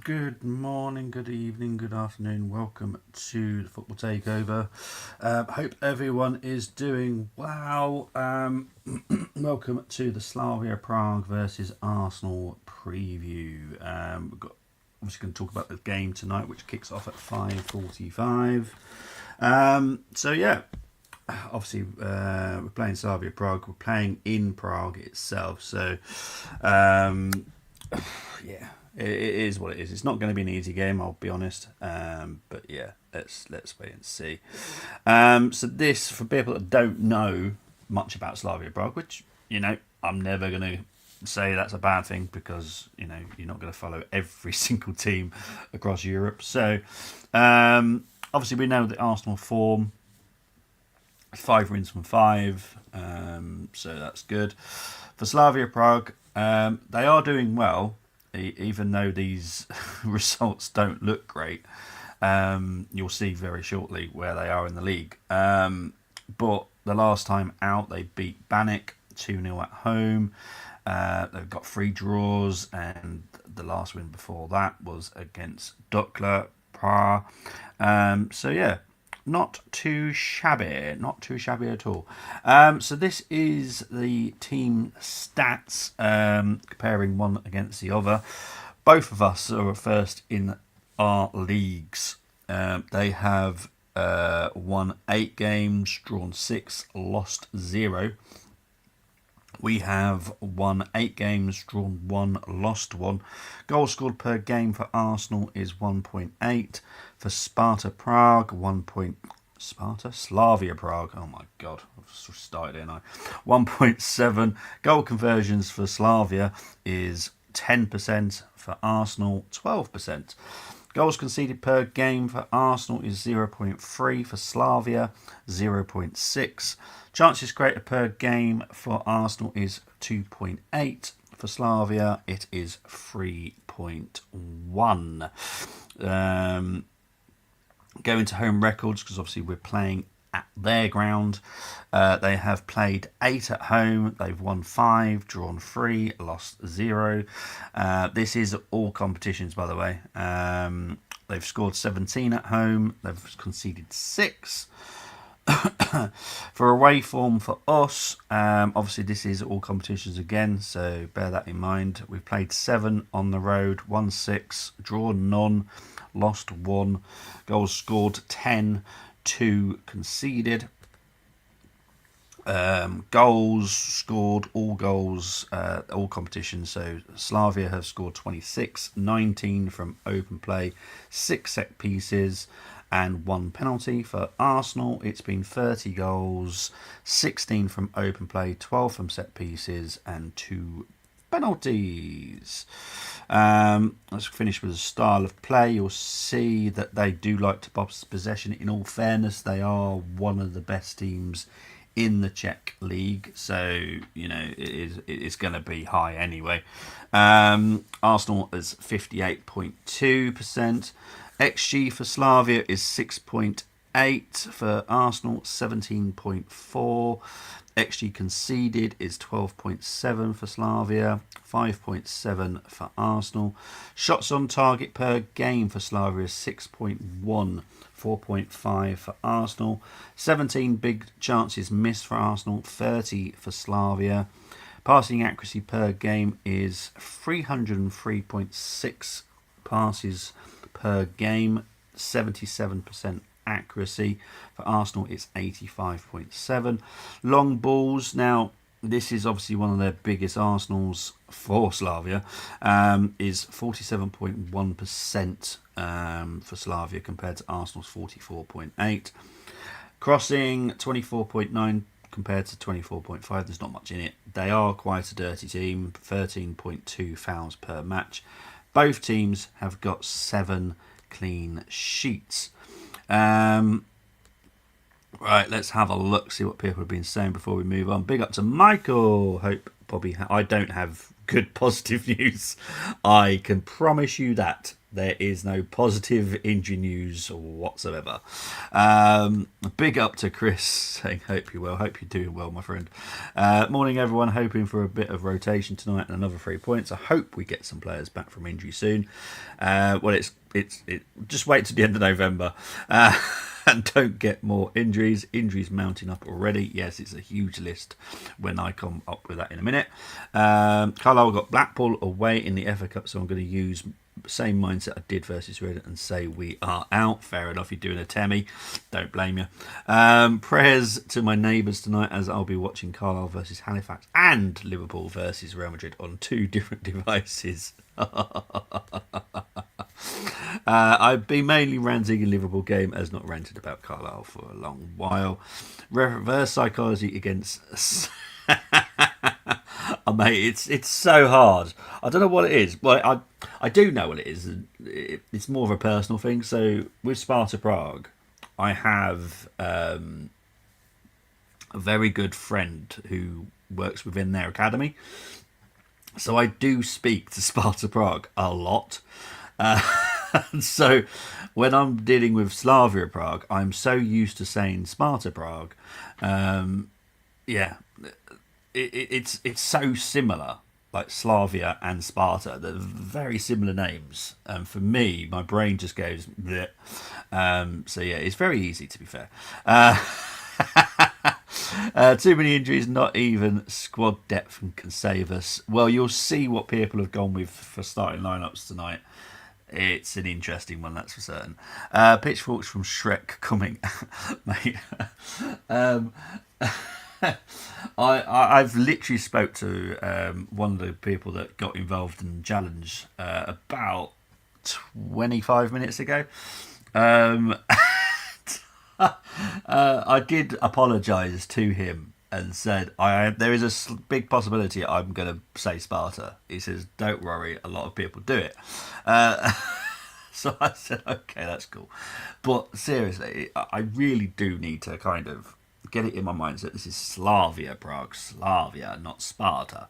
Good morning, good evening, good afternoon. Welcome to the Football Takeover. Hope everyone is doing well. Welcome to the Slavia Prague versus Arsenal preview. Obviously going to talk about the game tonight, which kicks off at 5:45. Obviously we're playing Slavia Prague. We're playing in Prague itself. It is what it is. It's not going to be an easy game, I'll be honest. But yeah, let's wait and see. So this, for people that don't know much about Slavia Prague, which I'm never going to say that's a bad thing, because you're not going to follow every single team across Europe. So obviously we know the Arsenal form, 5 wins from 5, so that's good. For Slavia Prague, they are doing well, even though these results don't look great. You'll see very shortly where they are in the league. But the last time out, they beat Banik 2-0 at home. They've got 3 draws, and the last win before that was against Dukla Prague. Not too shabby at all. So this is the team stats, comparing one against the other. Both of us are first in our leagues. They have won 8 games, drawn 6, lost 0. We have won 8 games, drawn 1, lost 1. Goals scored per game for Arsenal is 1.8. For Slavia Prague, Slavia Prague. Oh my God, I've started here now. 1.7. Goal conversions for Slavia is 10%. For Arsenal, 12%. Goals conceded per game for Arsenal is 0.3. For Slavia, 0.6. Chances created per game for Arsenal is 2.8. For Slavia, it is 3.1. Going to home records, because obviously we're playing at their ground. They have played 8 at home. They've won 5, drawn 3, lost 0. This is all competitions, by the way. They've scored 17 at home. They've conceded 6. For away form for us, obviously this is all competitions again, so bear that in mind. We've played 7 on the road, won 6, drawn none, lost 1, goals scored 10, 2 conceded. Goals scored, all goals, all competitions. So Slavia have scored 26, 19 from open play, 6 set pieces, and 1 penalty. For Arsenal, it's been 30 goals, 16 from open play, 12 from set pieces, and 2 penalties. Let's finish with the style of play. You'll see that they do like to boss possession. In all fairness, they are one of the best teams in the Czech league, so it's going to be high anyway. Arsenal is 58.2%. XG for Slavia is 6.8. For Arsenal, 17.4. XG conceded is 12.7 for Slavia, 5.7 for Arsenal. Shots on target per game for Slavia is 6.1, 4.5 for Arsenal. 17 big chances missed for Arsenal, 30 for Slavia. Passing accuracy per game is 303.6 passes per game, 77% accuracy. For Arsenal, it's 85.7. Long balls. Now, this is obviously one of their biggest arsenals for Slavia, is 47.1% for Slavia compared to Arsenal's 44.8. Crossing, 24.9 compared to 24.5. There's not much in it. They are quite a dirty team, 13.2 fouls per match. Both teams have got 7 clean sheets. Right, let's have a look, see what people have been saying before we move on. Big up to Michael. Hope Bobby... I don't have good positive news. I can promise you that. there is no positive injury news whatsoever. Big up to Chris saying, hope you're well. Hope you're doing well, my friend. Morning, everyone. Hoping for a bit of rotation tonight and another 3 points. I hope we get some players back from injury soon. Well, it's just wait to the end of November. And don't get more injuries. Injuries mounting up already. Yes, it's a huge list when I come up with that in a minute. Carlisle got Blackpool away in the FA Cup, so I'm going to use the same mindset I did versus Reading and say we are out. Fair enough, you're doing a Temmie. Don't blame you. Prayers to my neighbours tonight as I'll be watching Carlisle versus Halifax and Liverpool versus Real Madrid on 2 different devices. I've been mainly ranting a Liverpool game as not ranted about Carlisle for a long while. Reverse psychology against oh, mate, it's so hard. I don't know what it is. Well, I do know what it is. It's more of a personal thing. So with Sparta Prague, I have a very good friend who works within their academy. So I do speak to Sparta Prague a lot. So when I'm dealing with Slavia Prague, I'm so used to saying Sparta Prague. It's so similar, like Slavia and Sparta. They're very similar names. For me, my brain just goes bleh. So yeah, it's very easy, to be fair. Too many injuries, not even squad depth can save us. Well, you'll see what people have gone with for starting lineups tonight. It's an interesting one, that's for certain. Pitchforks from Shrek coming, mate. I've literally spoke to one of the people that got involved in the challenge about 25 minutes ago. I did apologise to him and said, there is a big possibility I'm going to say Sparta. He says, don't worry, a lot of people do it. So I said, okay, that's cool. But seriously, I really do need to kind of get it in my mind that this is Slavia Prague, Slavia, not Sparta.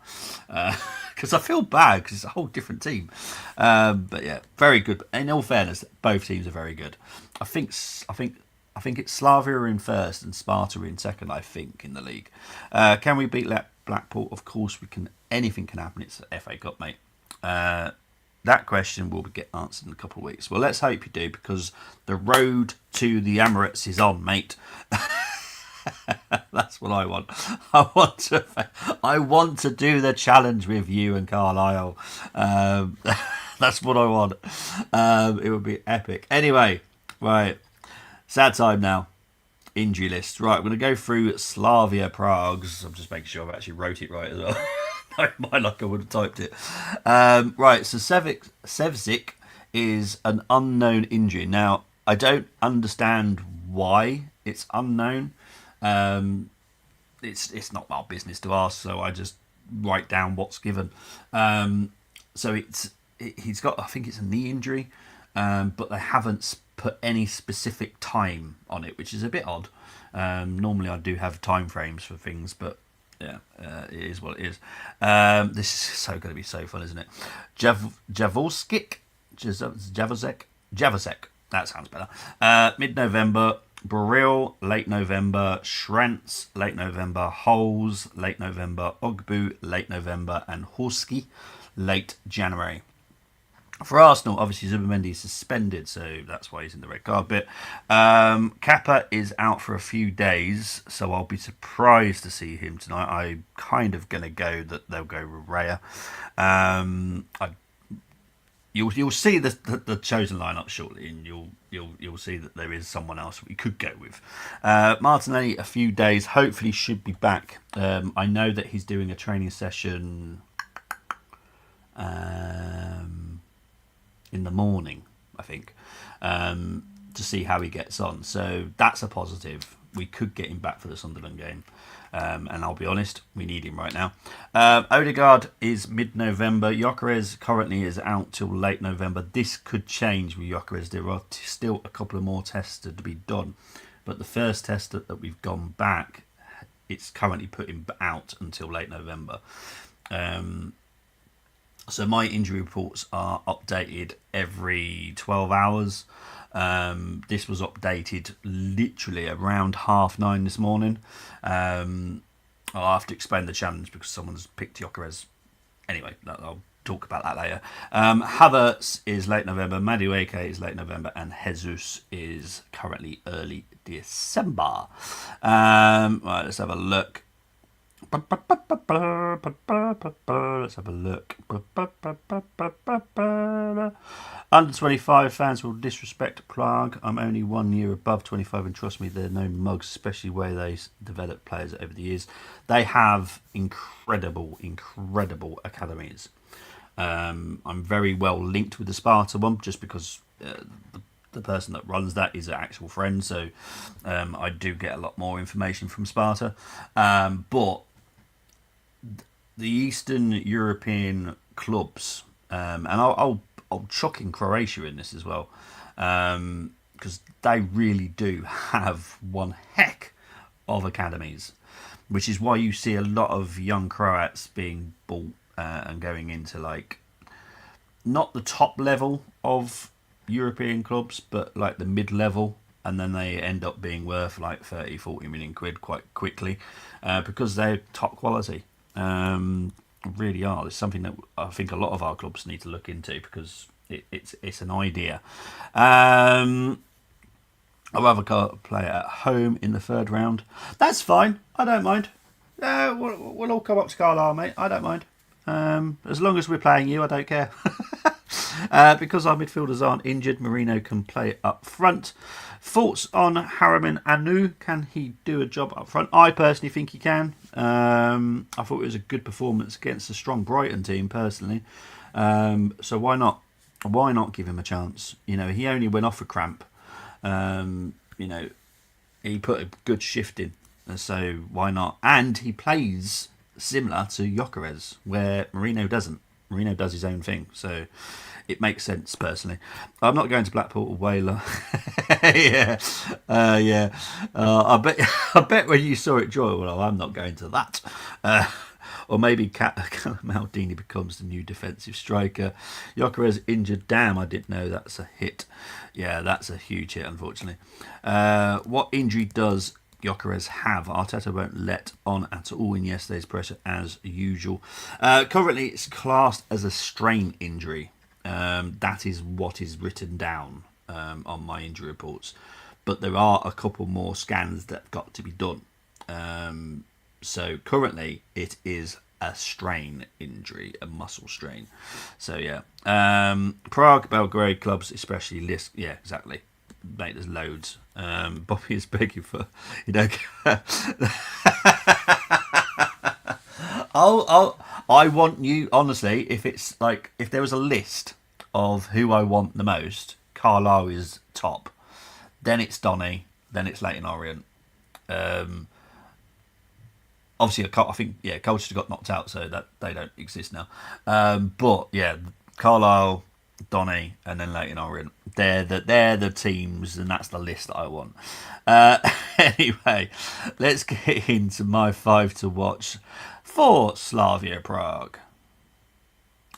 Because I feel bad because it's a whole different team. But yeah, very good. In all fairness, both teams are very good. I think it's Slavia in first and Sparta in second, I think, in the league. Can we beat Blackpool? Of course we can. Anything can happen. It's the FA Cup, mate. That question will get answered in a couple of weeks. Well, let's hope you do, because the road to the Emirates is on, mate. That's what I want. I want to do the challenge with you and Carlisle. That's what I want. It would be epic. Anyway, right. Sad time now. Injury list. Right, I'm going to go through Slavia Prague's. I'm just making sure I've actually wrote it right as well. Mine like I would have typed it. Right, so Sevcik is an unknown injury. Now, I don't understand why it's unknown. It's not our business to ask, so I just write down what's given. So he's got, I think it's a knee injury, but they haven't put any specific time on it, which is a bit odd. Normally I do have time frames for things, but yeah, it is what it is. This is going to be so fun, isn't it? Javosek, that sounds better. Mid-November. Boril, late November. Shrantz, late November. Holes, late November. Ogbu, late November. And Horski, late January. For Arsenal, obviously Zubimendi is suspended, so that's why he's in the red card bit. Kappa is out for a few days, so I'll be surprised to see him tonight. I'm kind of going to go that they'll go with Raya. You'll see the chosen lineup shortly, and you'll see that there is someone else we could go with. Martinelli, a few days, hopefully should be back. I know that he's doing a training session in the morning, I think, to see how he gets on. So that's a positive. We could get him back for the Sunderland game. And I'll be honest, we need him right now. Odegaard is mid-November. Gyökeres currently is out till late November. This could change with Gyökeres. There are still a couple of more tests to be done. But the first test that we've gone back, it's currently put him out until late November. So my injury reports are updated every 12 hours. This was updated literally around 9:30 this morning. I'll have to explain the challenge because someone's picked Gyökeres. Anyway, I'll talk about that later. Havertz is late November, Madueke is late November, and Jesus is currently early December. Right, let's have a look. Let's have a look. Under 25 fans will disrespect Prague. I'm only 1 year above 25, and trust me, they're no mugs, especially the way they develop players over the years. They have incredible academies. I'm very well linked with the Sparta one, just because the person that runs that is an actual friend, so I do get a lot more information from Sparta. But the Eastern European clubs, and I'll chuck in Croatia in this as well, because they really do have one heck of academies, which is why you see a lot of young Croats being bought and going into, like, not the top level of European clubs, but like the mid-level, and then they end up being worth like 30-40 million quid quite quickly, because they're top quality. Really are. It's something that I think a lot of our clubs need to look into, because it's an idea. I'd rather play at home in the third round. That's fine. I don't mind. We'll all come up to Carlisle, mate. I don't mind. As long as we're playing you, I don't care. Because our midfielders aren't injured, Marino can play up front. Thoughts on Haramin Anu? Can he do a job up front? I personally think he can. I thought it was a good performance against a strong Brighton team, personally. So why not? Why not give him a chance? You know, he only went off a cramp. You know, he put a good shift in. So why not? And he plays similar to Gyökeres, where Marino doesn't. Marino does his own thing, so it makes sense personally. I'm not going to Blackpool or Whaler. Yeah. I bet when you saw it, Joy, well, I'm not going to that. Or maybe Maldini becomes the new defensive striker. Gyökeres injured. Damn, I didn't know that's a hit. Yeah, that's a huge hit, unfortunately. What injury does Gyökeres have? Arteta won't let on at all in yesterday's pressure, as usual. Currently, it's classed as a strain injury. That is what is written down on my injury reports. But there are a couple more scans that have got to be done. So currently, it is a strain injury, a muscle strain. So yeah, Prague, Belgrade clubs, especially list. Yeah, exactly. Mate, there's loads. Bobby is begging for, you know. I want you, honestly, if it's like, if there was a list of who I want the most, Carlisle is top. Then it's Donny. Then it's Leyton Orient. Obviously, I think, yeah, Colchester got knocked out, so that they don't exist now. But yeah, Carlisle, Donny, and then Leyton Orient. They're the teams, and that's the list that I want. Anyway, let's get into my 5 to watch for Slavia Prague.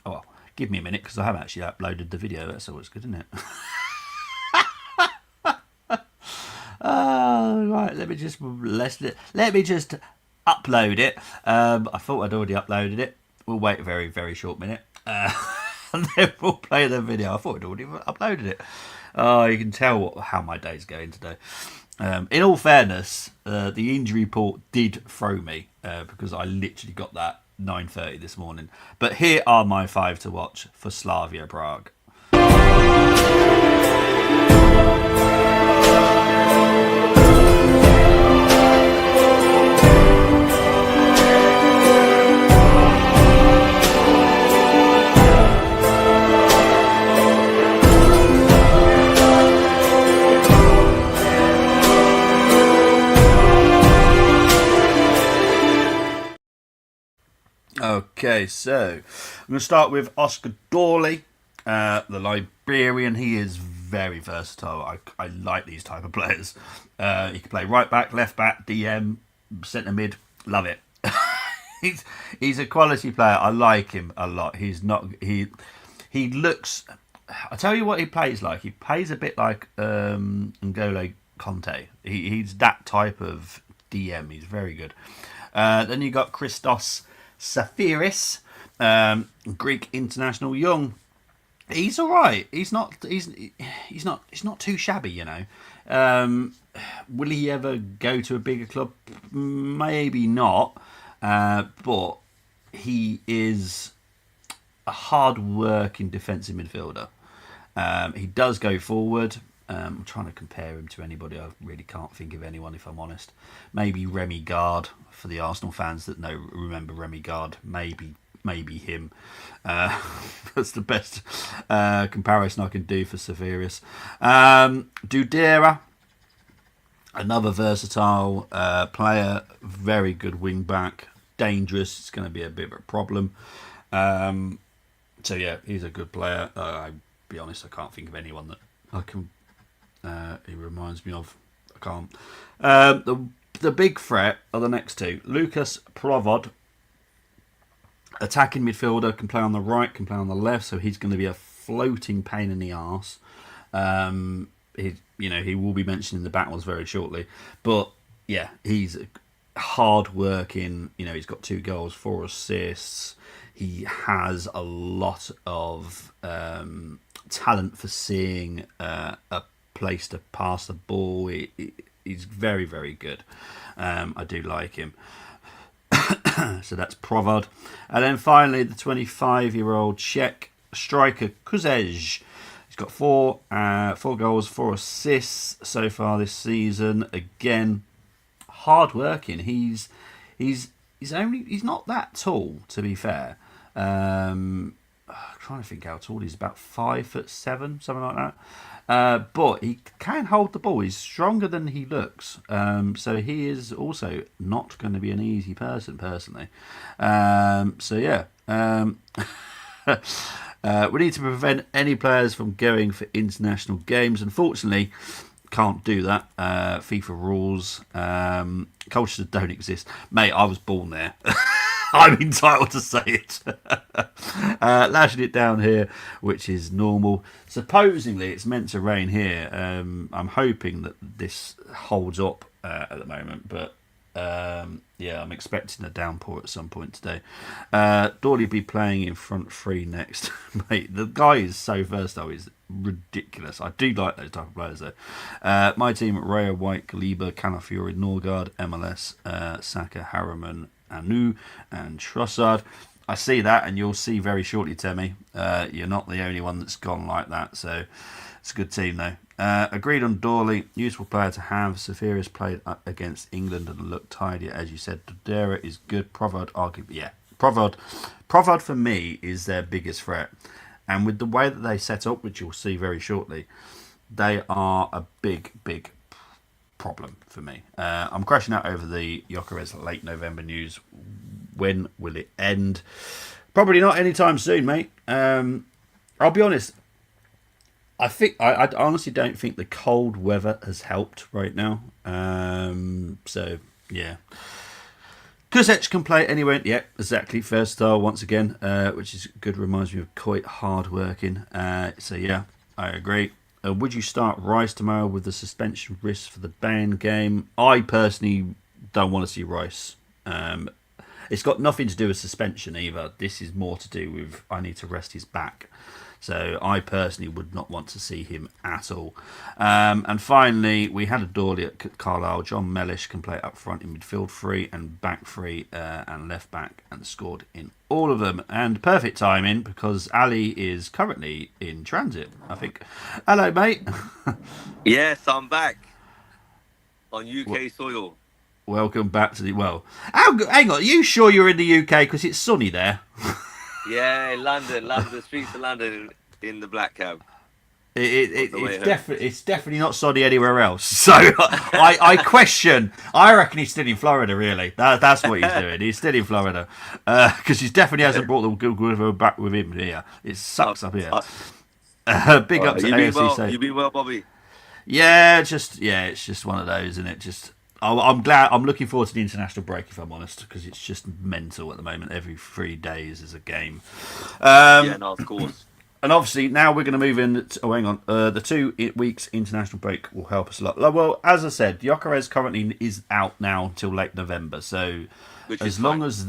Oh, well, give me a minute, because I haven't actually uploaded the video. That's always good, isn't it? Right, let me just upload it. I thought I'd already uploaded it. We'll wait a very, very short minute. And then we'll play the video. I thought I'd already uploaded it. Oh, you can tell how my day's going today. In all fairness, the injury report did throw me, because I literally got that 9:30 this morning. But here are my 5 to watch for Slavia Prague. Okay, so I'm going to start with Oscar Dorley, the Liberian. He is very versatile. I like these type of players. He can play right back, left back, DM, centre mid. Love it. he's a quality player. I like him a lot. He looks. I tell you what he plays like. He plays a bit like N'Golo Conte. He's that type of DM. He's very good. Then you got Christos Safiris, Greek international, young. He's all right. He's not too shabby, you know. Will he ever go to a bigger club? Maybe not. But he is a hard-working defensive midfielder. He does go forward. I'm trying to compare him to anybody. I really can't think of anyone, if I'm honest. Maybe Remy Gard, for the Arsenal fans that remember Remy Gard. Maybe him. That's the best comparison I can do for Safiris. Dudera, another versatile player, very good wing back, dangerous. It's going to be a bit of a problem. So yeah, he's a good player. I'll be honest, I can't think of anyone that I can. He reminds me of. I can't. The big threat are the next two. Lucas Provod, attacking midfielder, can play on the right, can play on the left, so he's going to be a floating pain in the arse. He will be mentioned in the battles very shortly, but yeah, he's hard working. He's got 2 goals, 4 assists. He has a lot of talent for seeing a place to pass the ball. He's very, very good. I do like him. So that's Provod. And then finally, the 25-year-old Czech striker Kuzej. He's got 4 goals, 4 assists so far this season. Again, hard working. He's not that tall, to be fair. I'm trying to think how tall he's. About 5'7", something like that. But he can hold the ball. He's stronger than he looks. So he is also not going to be an easy person, personally. So yeah. We need to prevent any players from going for international games. Unfortunately, can't do that. FIFA rules. Cultures that don't exist. Mate, I was born there. I'm entitled to say it. Lashing it down here, which is normal. Supposedly, it's meant to rain here. I'm hoping that this holds up at the moment, but yeah, I'm expecting a downpour at some point today. Dawley be playing in front 3 next. Mate, the guy is so versatile. He's ridiculous. I do like those type of players, though. My team at Raya, White, Kaliba, Calafiori, Norgard, MLS, Saka, Harriman, Anu and Trossard. I see that, and you'll see very shortly, Temi. You're not the only one that's gone like that, so it's a good team, though. Agreed on Dawley, useful player to have. Safiris played against England and looked tidy, as you said. Dodera is good. Provod, arguably, yeah. Provod for me is their biggest threat, and with the way that they set up, which you'll see very shortly, they are a big problem for me. I'm crashing out over the Gyökeres late November news. When will it end? Probably not anytime soon, mate. I'll be honest. I honestly don't think the cold weather has helped right now. So yeah, Kuzic can play anywhere. Yeah, exactly. Versatile once again, which is good. Reminds me of quite hard working. So yeah, I agree. Would you start Rice tomorrow with the suspension risk for the Bayern game? I personally don't want to see Rice. It's got nothing to do with suspension either. This is more to do with I need to rest his back. So I personally would not want to see him at all. And finally, we had a Dawley at Carlisle. John Mellish can play up front in midfield 3 and back 3 and left back, and scored in all of them. And perfect timing because Ali is currently in transit, I think. Hello, mate. Yes, I'm back on UK soil. Welcome back to the... Well, hang on. Are you sure you're in the UK because it's sunny there? Yeah, London, the streets of London in the black cab. It's definitely not sunny anywhere else. So I question. I reckon he's still in Florida. Really, that's what he's doing. He's still in Florida because he definitely hasn't brought the good weather back with him here. It sucks up here. Big up to AFC. You been well, Bobby? Yeah, it's just one of those, and it just I'm glad. I'm looking forward to the international break, if I'm honest, because it's just mental at the moment. Every 3 days is a game. Yeah, no, of course. And obviously, now we're going to move in. Hang on. The 2 weeks international break will help us a lot. Well, as I said, Gyökeres currently is out now until late November. So, Which as is long fine. as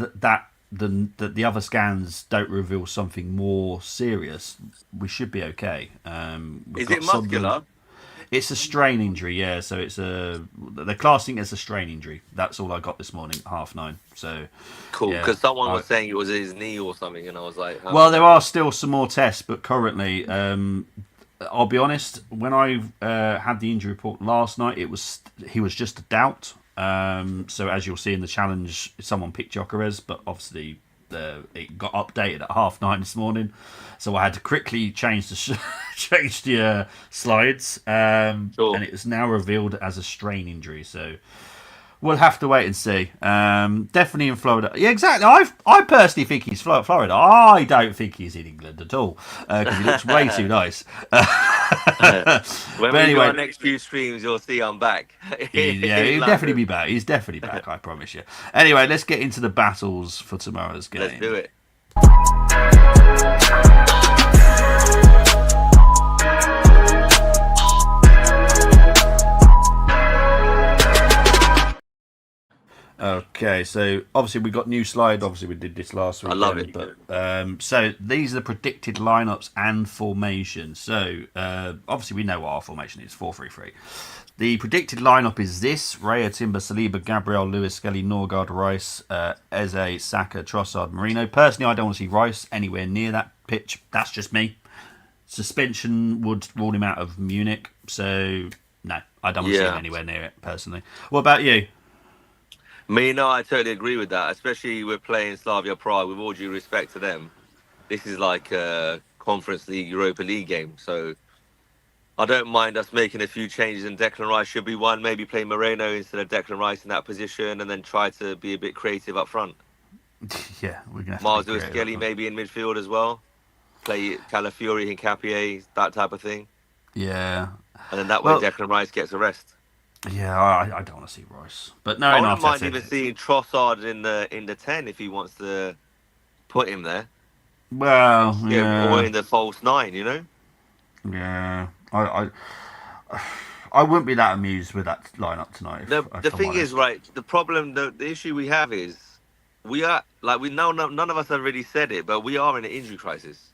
the other scans don't reveal something more serious, we should be okay. We've Is got it Sunderland. muscular? It's a strain injury, yeah. So they're classing it as a strain injury. That's all I got this morning at 9:30. So, Cool, yeah. because someone was saying it was his knee or something, and I was like, huh? Well, there are still some more tests, but currently, I'll be honest. When I had the injury report last night, he was just a doubt. So as you'll see in the challenge, someone picked Gyökeres, but obviously it got updated at 9:30 this morning, so I had to quickly change the slides, and Sure. it is now revealed as a strain injury. So we'll have to wait and see. Definitely in Florida. Yeah, exactly. I personally think he's Florida. I don't think he's in England at all because he looks way too nice. When But we do our anyway, next few streams, you'll see I'm back. In he'll definitely London. be back. He's definitely back. I promise you. Anyway, let's get into the battles for tomorrow's game. Let's do it. Okay, so obviously we got new slide. Obviously we did this last week. I love it. But so these are the predicted lineups and formations. So obviously we know what our formation is: 4-3-3. The predicted lineup is this: Raya, Timber, Saliba, Gabriel, Lewis, Skelly, Norgard, Rice, Eze, Saka, Trossard, Marino. Personally, I don't want to see Rice anywhere near that pitch. That's just me. Suspension would rule him out of Munich. So no, I don't want to see him anywhere near it. Personally, what about you? Me, no, I totally agree with that. Especially we're playing Slavia Prague. With all due respect to them, this is like a Conference League, Europa League game. So I don't mind us making a few changes. And Declan Rice should be one. Maybe play Moreno instead of Declan Rice in that position, and then try to be a bit creative up front. Yeah, we're gonna have Miles to be Lewis creative, Skelly maybe in midfield as well. Play Calafiori, Hincapié, that type of thing. Yeah. And then that way Declan Rice gets a rest. Yeah, I don't want to see Rice, but no, I in wouldn't mind Arteta. even seeing Trossard in the 10 if he wants to put him there. Well, Yeah, or yeah, in the false 9, you know? yeah. I wouldn't be that amused with that lineup tonight. The If I'm thing is, honest. right, the problem, the issue we have is we are, like, we know none of us have really said it, but we are in an injury crisis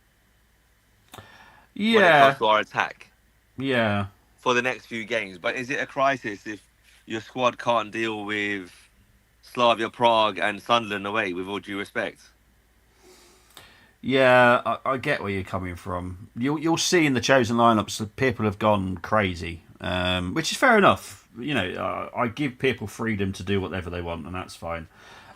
when it Yeah, comes to our attack yeah. for the next few games. But is it a crisis if your squad can't deal with Slavia Prague and Sunderland away, with all due respect? Yeah, I get where you're coming from. You'll see in the chosen lineups that people have gone crazy, which is fair enough. You know, I give people freedom to do whatever they want, and that's fine.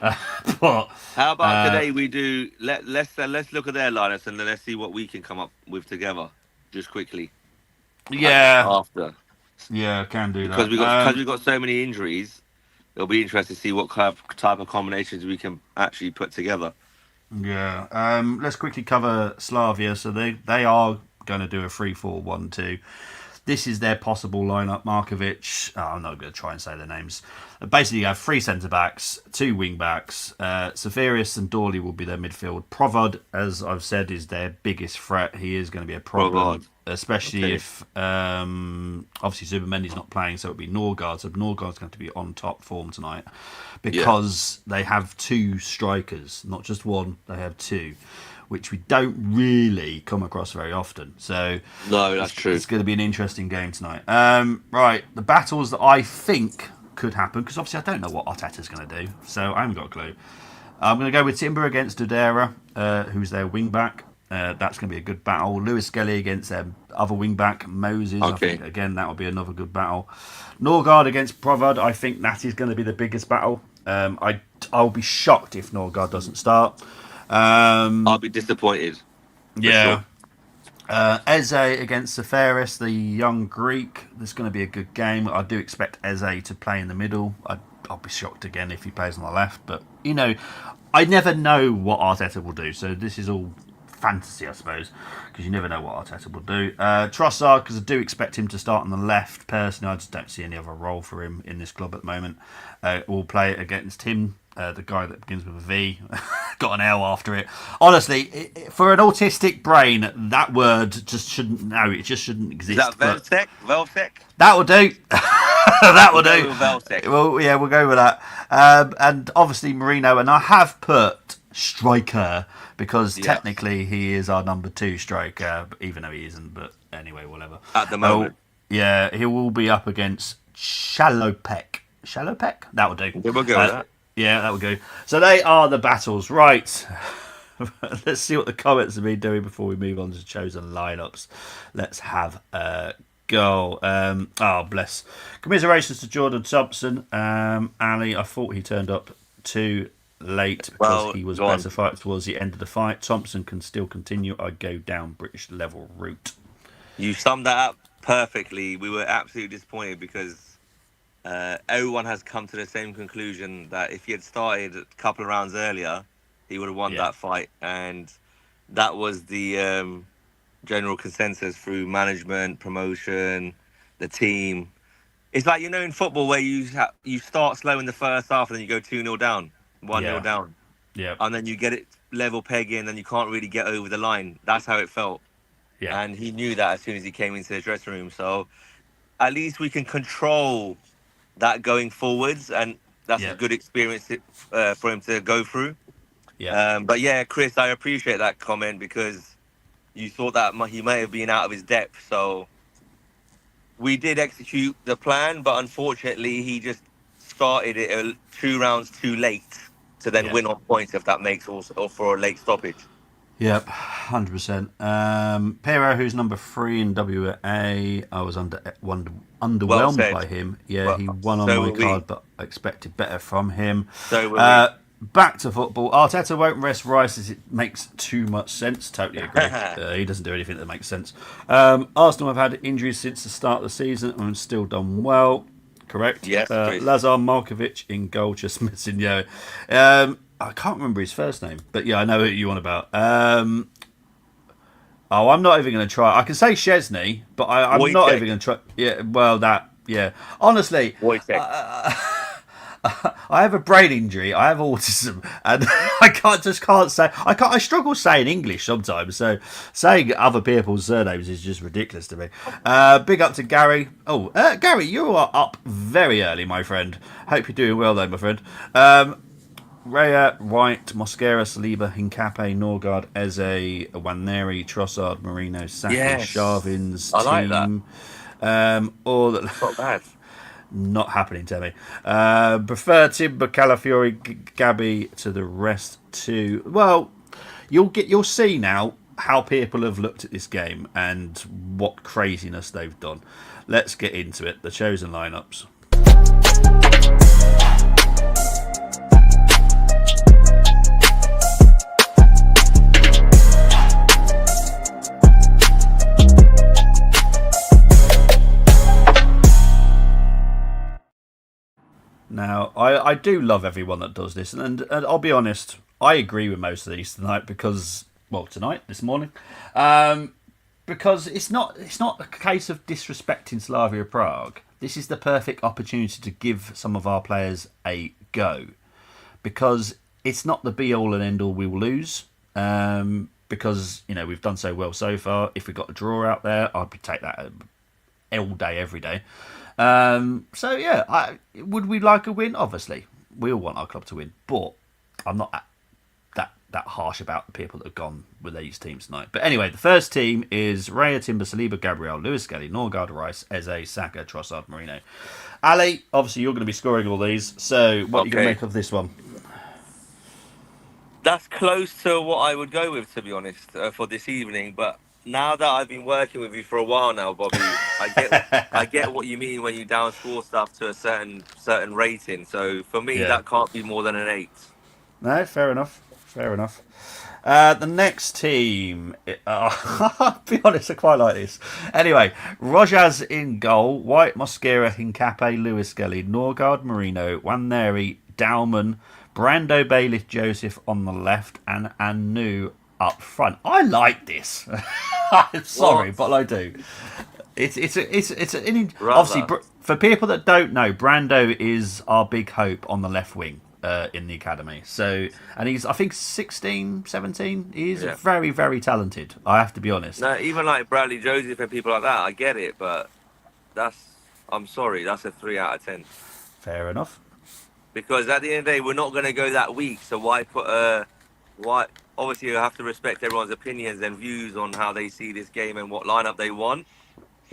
But How about today we do, let's look at their lineups and then let's see what we can come up with together, just quickly. yeah, After. yeah, can do Because that. we got so many injuries, it'll be interesting to see what type of combinations we can actually put together. Yeah. Let's quickly cover Slavia. So they are going to do a 3-4-1-2. This is their possible lineup. Markovic. Oh, I'm not going to try and say their names. Basically, you have 3 centre backs, 2 wing backs. Safarius and Dawley will be their midfield. Provod, as I've said, is their biggest threat. He is going to be a problem, especially if obviously Zubimendi's not playing, so it'll be Norgard. So Norgard's going to be on top form tonight because they have 2 strikers, not just one. They have 2. Which we don't really come across very often. So No, that's true. It's going to be an interesting game tonight. Right, the battles that I think could happen, because obviously I don't know what Arteta's going to do, so I haven't got a clue. I'm going to go with Timber against Dudera, who's their wing back. That's going to be a good battle. Lewis Skelly against their other wing back, Moses. Okay. I think, again, that will be another good battle. Norgard against Provod, I think that is going to be the biggest battle. I'll be shocked if Norgard doesn't start. I'll be disappointed. Yeah. Eze against Safaris, the young Greek. This is going to be a good game. I do expect Eze to play in the middle. I'll be shocked again if he plays on the left. But, you know, I never know what Arteta will do. So this is all fantasy, I suppose, because you never know what Arteta will do. Trossard, because I do expect him to start on the left. Personally, I just don't see any other role for him in this club at the moment. We'll play against him, the guy that begins with a V, got an L after it. Honestly, for an autistic brain, that word just shouldn't. No, it just shouldn't exist. Is that Veltec? Veltec? That will do. That will do. Veltec. Well, yeah, we'll go with that. And obviously Marino, and I have put striker because technically he is our number 2 striker, even though he isn't. But anyway, whatever. At the moment, yeah, he will be up against Shalopek. Shalopek? That will do. We'll go with that. Yeah, that will go. So they are the battles, right? Let's see what the comments have been doing before we move on to chosen lineups. Let's have a go. Oh, bless. Commiserations to Jordan Thompson. Ali, I thought he turned up too late because he was better fight towards the end of the fight. Thompson can still continue. I go down British level route. You summed that up perfectly. We were absolutely disappointed because everyone has come to the same conclusion that if he had started a couple of rounds earlier, he would have won that fight. And that was the general consensus through management, promotion, the team. It's like, in football where you start slow in the first half and then you go 2-0 down, 1-0 down. Yeah. And then you get it level pegging and you can't really get over the line. That's how it felt. Yeah. And he knew that as soon as he came into the dressing room. So at least we can control that going forwards, and that's a good experience for him to go through. Yeah. But yeah, Chris, I appreciate that comment because you thought that he may have been out of his depth. So we did execute the plan, but unfortunately, he just started it 2 rounds too late to then win on points, if that makes or for a late stoppage. Yep, 100%. Pero, who's number 3 in WA, I was underwhelmed by him. Yeah, he won on my card, but I expected better from him. Back to football. Arteta won't rest Rice as it makes too much sense. Totally agree. He doesn't do anything that makes sense. Arsenal have had injuries since the start of the season and still done well. Correct? Yes. Lazar Markovic in goal, just missing Yo. I can't remember his first name, but yeah, I know who you want about. I'm not even going to try. I can say Szczesny, but I'm not even going to try. Yeah, well, honestly, I have a brain injury. I have autism, and I can't say. I struggle saying English sometimes. So saying other people's surnames is just ridiculous to me. Big up to Gary. Oh, Gary, you are up very early, my friend. Hope you're doing well, though, my friend. Raya, White, Mosquera, Saliba, Hincapié, Norgard, Eze, Waneri, Trossard, Marino, Saka, Sharvin's team. That. All that. Not bad. Not happening to me. Prefer Timber, Calafiori, Gabby to the rest too. Well, you'll see now how people have looked at this game and what craziness they've done. Let's get into it. The chosen lineups. Now, I do love everyone that does this, and I'll be honest, I agree with most of these tonight because, well, this morning, because it's not a case of disrespecting Slavia Prague. This is the perfect opportunity to give some of our players a go, because it's not the be all and end all we will lose. Because we've done so well so far. If we got a draw out there, I'd take that all day, every day. So yeah, would we like a win? Obviously, we all want our club to win, but I'm not that harsh about the people that have gone with these teams tonight. But anyway, the first team is Raya, Timber, Saliba, Gabriel, Lewis Skelly, Norgard, Rice, Eze, Saka, Trossard, Marino. Ali, obviously you're going to be scoring all these, so what are you going to make of this one? That's close to what I would go with, to be honest, for this evening, but now that I've been working with you for a while now, Bobby, I get what you mean when you down score stuff to a certain rating. So for me, that can't be more than an 8. No, fair enough. The next team, I'll be honest, I quite like this. Anyway, Rojas in goal, White, Mosquera, Hincapié, Lewis Skelly, Norgard, Marino, Waneri, Dowman, Brando, Bailiff, Joseph on the left, and Anu up front. I like this. I'm sorry, What, but I do. Obviously brother? for people that don't know, Brando is our big hope on the left wing in the academy. So, and he's I think 16, 17. He's Yeah. very very talented. I have to be honest. No, even like Bradley Joseph and people like that, I get it, but I'm sorry, that's a 3 out of 10. Fair enough. Because at the end of the day, we're not going to go that weak. So why put a why? Obviously, you have to respect everyone's opinions and views on how they see this game and what lineup they want.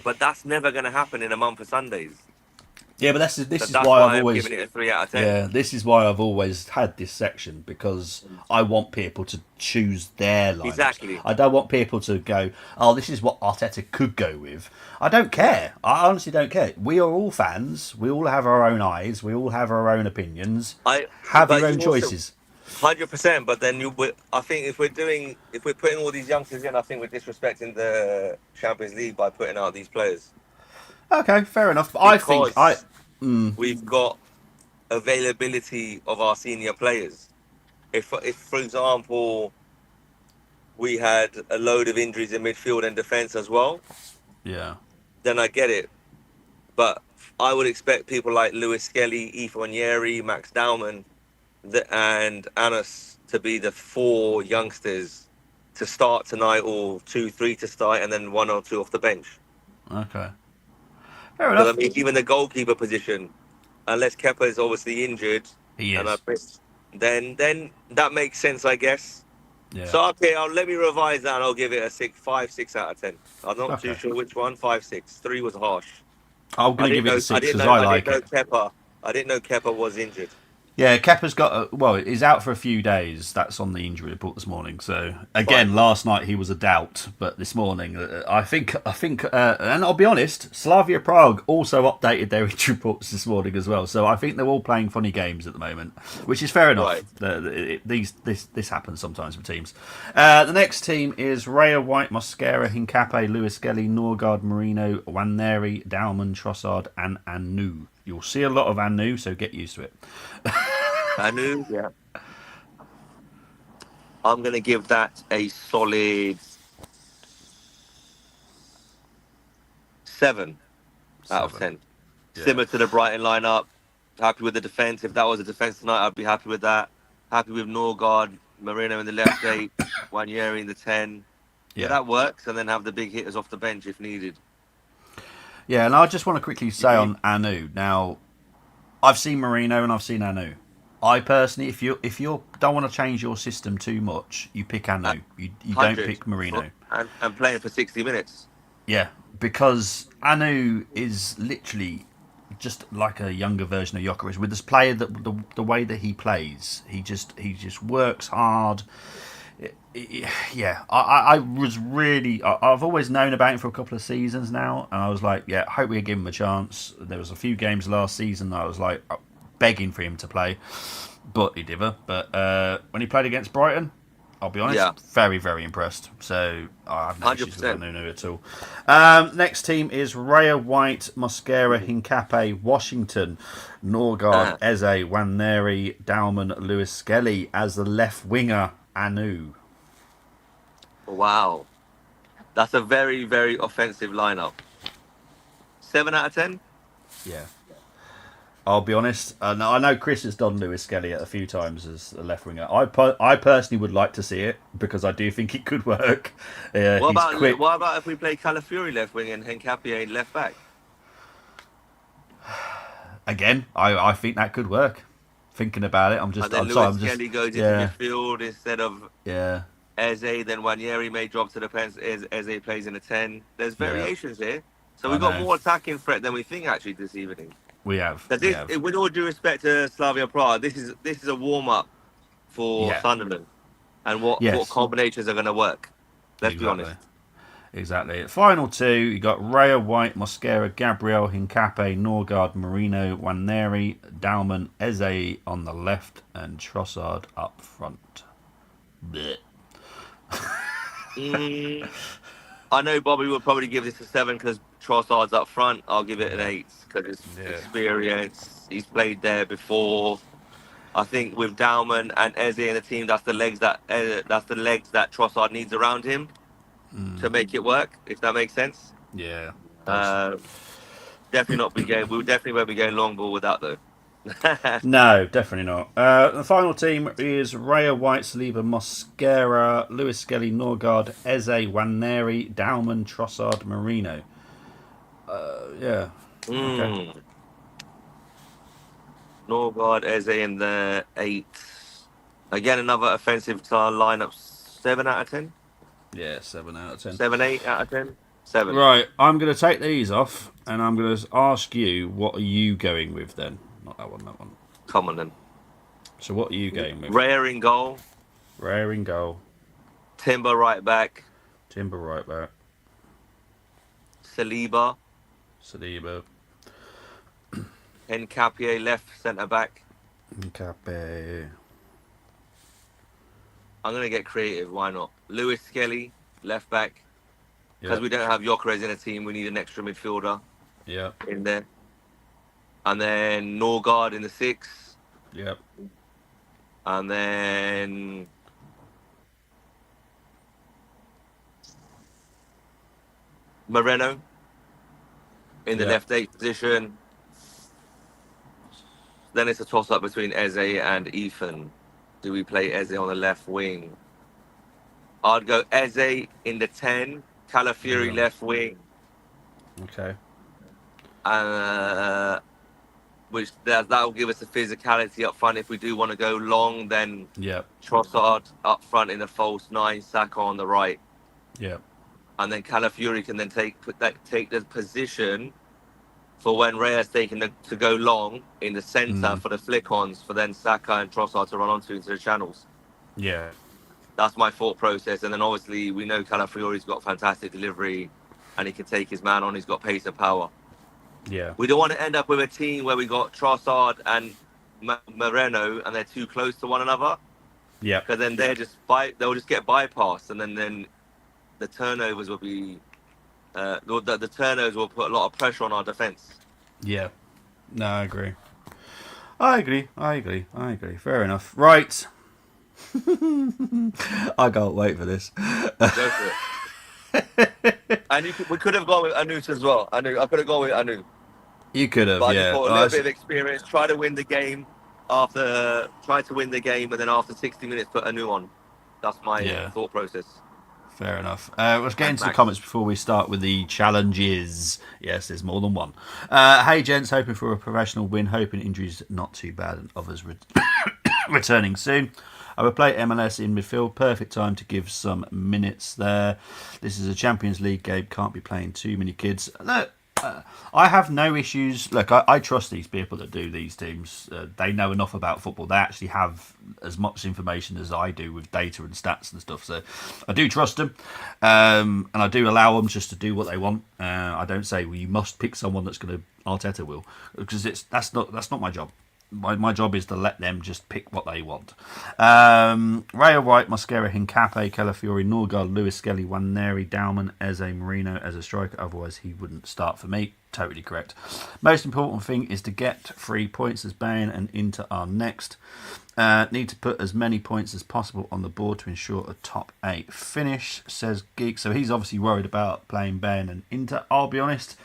But that's never going to happen in a month of Sundays. Yeah, but So this is that's why I've why I'm always giving it a 3 out of 10. yeah this is why I've always had this section because I want people to choose their lineups. Exactly. I don't want people to go, oh, this is what Arteta could go with. I don't care. I honestly don't care. We are all fans. We all have our own eyes. We all have our own opinions. Have But your you own also choices. 100%. But then I think if we're putting all these youngsters in, I think we're disrespecting the Champions League by putting out these players Okay, fair enough. I think I because we've got availability of our senior players. If for example we had a load of injuries in midfield and defence as well, yeah then I get it. But I would expect people like Lewis Skelly, Ethan Yeri, Max Dowman, and Anas to be the four youngsters to start tonight, or 2, 3 to start, and then 1 or 2 off the bench. okay fair Because I enough. mean, even the goalkeeper position, unless Kepa is obviously injured, He and I is missed, then that makes sense, I guess. yeah So okay, let me revise that, and I'll give it a 6 out of 10. I'm not too okay. sure which one. 5, 6, 3 was harsh. I'm I gonna give didn't it a know. I six didn't because know. I I didn't like know it. Kepa. I didn't know Kepa was injured. Yeah, Kepa's got well, he's out for a few days. That's on the injury report this morning. So Fine. again, last night he was a doubt, but this morning I think, and I'll be honest, Slavia Prague also updated their injury reports this morning as well. So I think they're all playing funny games at the moment, which is fair enough. Right. This happens sometimes with teams. The next team is Raya White, Mosquera, Hincape, Lewis Skelly, Norgard, Marino, Waneri, Dalman, Trossard, and Anu. You'll see a lot of Anu, so get used to it. I knew. Yeah. I'm gonna give that a solid 7 out of 10. 7. Yeah. Similar to the Brighton lineup. Happy with the defense. If that was a defense tonight, I'd be happy with that. Happy with Norgard, Marino in the left 8, Wanyeri in the 10. Yeah, Yeah. that works. And then have the big hitters off the bench if needed. Yeah, and I just want to quickly say on Anu. Now, I've seen Marino and I've seen Anu. I personally, if you don't want to change your system too much, you pick At Anu. You don't 100 pick Marino. and playing for 60 minutes. Yeah, because Anu is literally just like a younger version of Jokeris. With this player, that the way that he plays, he just works hard. Yeah, I was really. I've always known about him for a couple of seasons now, and I was like, yeah, I hope we give him a chance. There was a few games last season that I was like begging for him to play, but he didn't. But when he played against Brighton, I'll be honest, Yeah, very, very impressed. So I have no issues with 100%. Nunu at all. Next team is Raya White, Mosquera, Hincape, Washington, Norgard, Eze, Waneri, Dalman, Lewis Skelly as the left winger, Anu. Wow. That's a very, very offensive lineup. 7 out of 10? Yeah. I'll be honest. I know Chris has done Lewis Skelly a few times as a left winger. I personally would like to see it because I do think it could work. He's quick. What about if we play Calafiori left wing and Hencapié left back? Again, I think that could work. Thinking about it, And then I'm sorry, Lewis I'm just Skelly goes into yeah, midfield instead of yeah, Eze, then Wanyeri may drop to the pens. Eze plays in a 10. There's yeah. variations here. So I we've got know. more attacking threat than we think actually this evening. We have, But we this, have. with all due respect to Slavia Prague, this is a warm up for Yeah. Sunderland and what Yes. combinations are going to work. Let's be Exactly. honest. Exactly. Final two, you got Raya White, Mosquera, Gabriel, Hincape, Norgard, Marino, Waneri, Dalman, Eze on the left, and Trossard up front. Blech. Mm, I know Bobby would probably give this a 7 because Trossard's up front. I'll give it an 8 because it's Yeah. experience. He's played there before. I think with Dauman and Eze in the team, that's the legs that Trossard needs around him to make it work. If that makes sense. Yeah, does. Uh, definitely not be going. We definitely won't be going long ball with that though. No, definitely not. The final team is Raya White, Saliba, Mosquera, Lewis Skelly, Norgard, Eze, Waneri, Dauman, Trossard, Marino. Yeah. Okay. Norgard, Eze in the 8. Again, another offensive lineup. 7 out of 10. Yeah, 7 out of 10. 7, 8 out of 10. 7. Right, I'm going to take these off, and I'm going to ask you, what are you going with then? Not that one, that one. Come on then. So what are you going with? Rare in goal. Rare in goal. Timber right back. Timber right back. Saliba. Saliba. Nkapie left centre back. Nkape. I'm going to get creative. Why not? Lewis Skelly left back. Because Yeah. we don't have Gyökeres in a team, we need an extra midfielder Yeah. in there. And then Norgard in the 6. Yep. And then Moreno in the Yeah. left 8 position. Then it's a toss-up between Eze and Ethan. Do we play Eze on the left wing? I'd go Eze in the 10, Calafiori Yeah. left wing, Okay. which that'll give us the physicality up front. If we do want to go long, then Yep. Trossard up front in the false 9, Saka on the right, Yep. and then Calafiori can then take the position for when Reyes taking to go long in the centre for the flick-ons, for then Saka and Trossard to run onto into the channels. Yeah. That's my thought process. And then obviously we know Calafiori's got fantastic delivery and he can take his man on. He's got pace and power. Yeah. We don't want to end up with a team where we got Trossard and Moreno and they're too close to one another. Yeah. Because then they'll just get bypassed, and then the turnovers will be the turnovers will put a lot of pressure on our defence. Yeah. No, I agree. I agree. Fair enough. Right. I can't wait for this. Go for it. And we could have gone with Anu as well. I could have gone with Anu. You could have, But I yeah. just thought a little bit of experience, try to win the game, and then after 60 minutes put Anu on. That's my thought process. Fair enough. Let's get into the comments before we start with the challenges. Yes, there's more than one. Hey, gents, hoping for a professional win, hoping injuries not too bad and others returning soon. I will play MLS in midfield. Perfect time to give some minutes there. This is a Champions League game. Can't be playing too many kids. Look, I have no issues. Look, I trust these people that do these teams. They know enough about football. They actually have as much information as I do with data and stats and stuff. So I do trust them, and I do allow them just to do what they want. I don't say, well, you must pick someone that's going to. Arteta will, because that's not my job. My job is to let them just pick what they want. Raya White, Mosquera, Hincape, Calafiori, Norgard, Lewis Skelly, Waneri, Dauman, Eze, Marino as a striker. Otherwise, he wouldn't start for me. Totally correct. Most important thing is to get 3 points as Bayern and Inter are next. Need to put as many points as possible on the board to ensure a top 8 finish, says Geek. So he's obviously worried about playing Bayern and Inter. I'll be honest.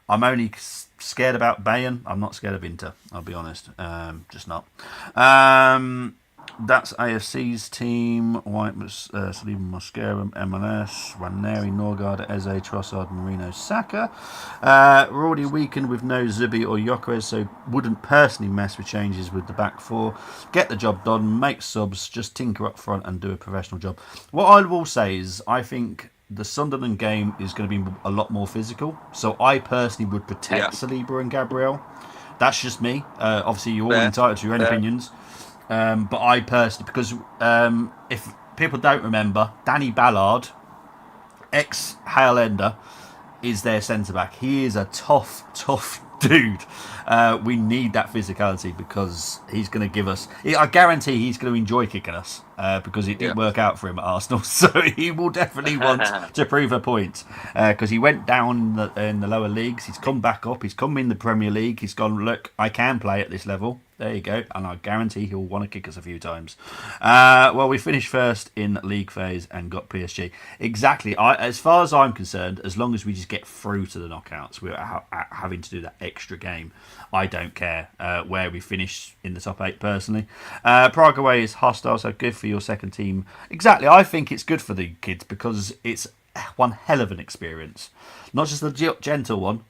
I'm only scared about Bayern. I'm not scared of Inter. I'll be honest. Just not. That's AFC's team. White, Saliba, Mosquera, MLS, Waneri, Norgard, Eze, Trossard, Marino, Saka. We're already weakened with no Zubi or Gyökeres, so wouldn't personally mess with changes with the back four. Get the job done, make subs, just tinker up front and do a professional job. What I will say is, I think the Sunderland game is going to be a lot more physical. So I personally would protect Saliba and Gabriel. That's just me. Obviously, you're all entitled to your own opinions. But I personally, because if people don't remember, Danny Ballard, ex-Highlander, is their centre-back. He is a tough dude. We need that physicality because he's going to give us. I guarantee he's going to enjoy kicking us because it didn't work out for him at Arsenal. So he will definitely want to prove a point because he went down in the lower leagues. He's come back up. He's come in the Premier League. He's gone, look, I can play at this level. There you go. And I guarantee he'll want to kick us a few times. Well, we finished first in league phase and got PSG. Exactly. As far as I'm concerned, as long as we just get through to the knockouts, we're having to do that extra game. I don't care where we finish in the top 8 personally. Prague away is hostile, so good for your second team. Exactly. I think it's good for the kids because it's one hell of an experience. Not just the gentle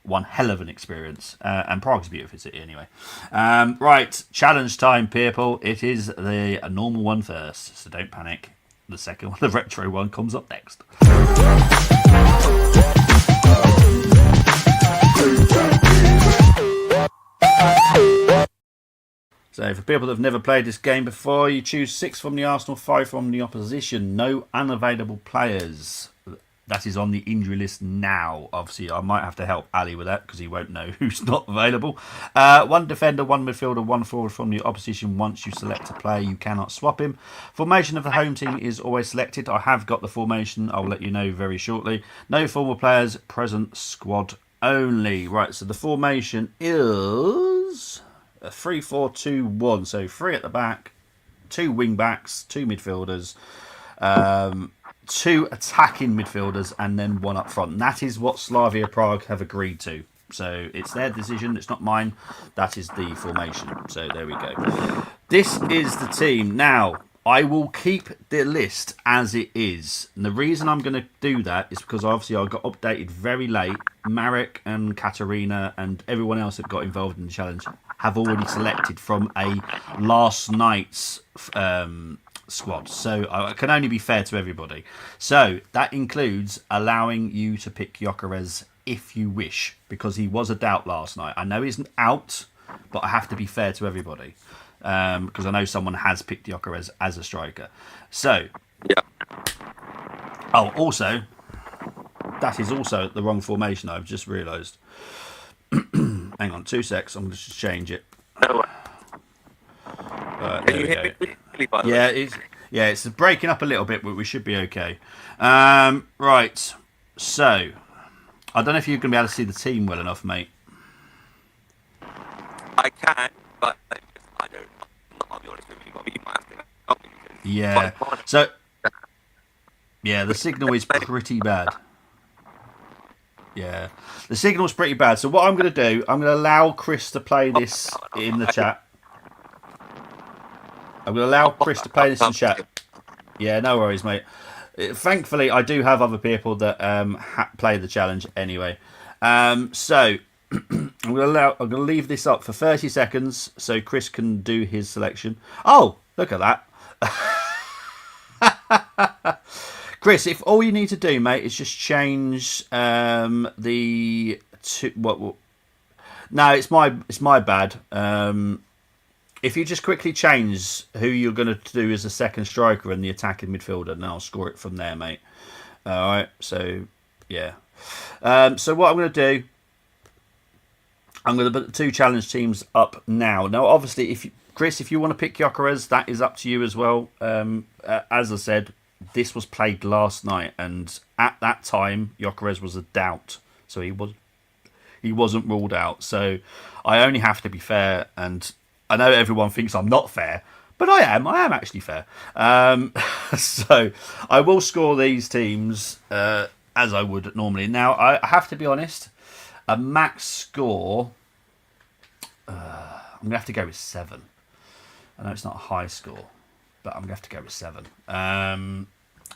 one hell of an experience. And Prague's a beautiful city anyway. Right, challenge time, people. It is the normal one first, so don't panic. The second one, the retro one, comes up next. So for people that have never played this game before, you choose 6 from the Arsenal, 5 from the opposition. No unavailable players. That is on the injury list now. Obviously, I might have to help Ali with that because he won't know who's not available. 1 defender, 1 midfielder, 1 forward from the opposition. Once you select a player, you cannot swap him. Formation of the home team is always selected. I have got the formation. I'll let you know very shortly. No former players, present squad only. Right, so the formation is a 3-4-2-1. So 3 at the back, 2 wing backs, 2 midfielders. 2 attacking midfielders and then 1 up front. And that is what Slavia Prague have agreed to. So it's their decision, it's not mine. That is the formation. So there we go. This is the team. Now, I will keep the list as it is. And the reason I'm going to do that is because obviously I got updated very late. Marek and Katarina and everyone else that got involved in the challenge have already selected from a last night's squad, so I can only be fair to everybody. So that includes allowing you to pick Gyökeres if you wish, because he was a doubt last night. I know he's out, but I have to be fair to everybody because I know someone has picked Gyökeres as a striker. So, oh, also, that is also the wrong formation. I've just realised. Hang on, 2 secs. I'm going to just change it. Can you hear me? It's breaking up a little bit, but we should be okay. Right, so I don't know if you're going to be able to see the team well enough, mate. I can, but I don't. I'll be honest with you. You might have to help me because yeah. So yeah, the signal is pretty bad. Yeah, the signal's pretty bad. So what I'm going to do, I'm going to allow Chris to play this in the chat. I'm going to allow Chris to play this in chat. Yeah, no worries, mate. Thankfully, I do have other people that play the challenge anyway. So I'm going to leave this up for 30 seconds so Chris can do his selection. Oh, look at that. Chris, if all you need to do, mate, is just change the what? No, it's my bad. If you just quickly change who you're going to do as a second striker and the attacking midfielder, and I'll score it from there, mate. All right. So yeah. So what I'm going to do, I'm going to put the 2 challenge teams up now. Now, obviously, Chris, if you want to pick Gyökeres, that is up to you as well. As I said, this was played last night, and at that time, Gyökeres was a doubt, so he wasn't ruled out. So I only have to be fair, and I know everyone thinks I'm not fair, but I am. I am actually fair. So I will score these teams as I would normally. Now I have to be honest. A max score. I'm gonna have to go with 7. I know it's not a high score, but I'm gonna have to go with 7.